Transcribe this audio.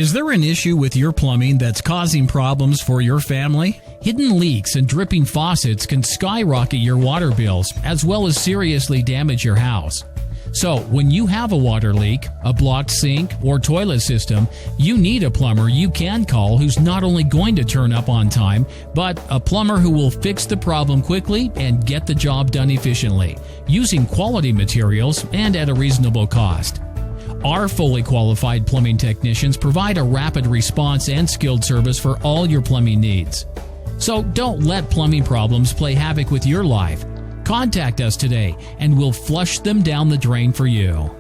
Is there an issue with your plumbing that's causing problems for your family? Hidden leaks and dripping faucets can skyrocket your water bills as well as seriously damage your house. So, when you have a water leak, a blocked sink, or toilet system, you need a plumber you can call who's not only going to turn up on time, but a plumber who will fix the problem quickly and get the job done efficiently, using quality materials and at a reasonable cost. Our fully qualified plumbing technicians provide a rapid response and skilled service for all your plumbing needs. So don't let plumbing problems play havoc with your life. Contact us today and we'll flush them down the drain for you.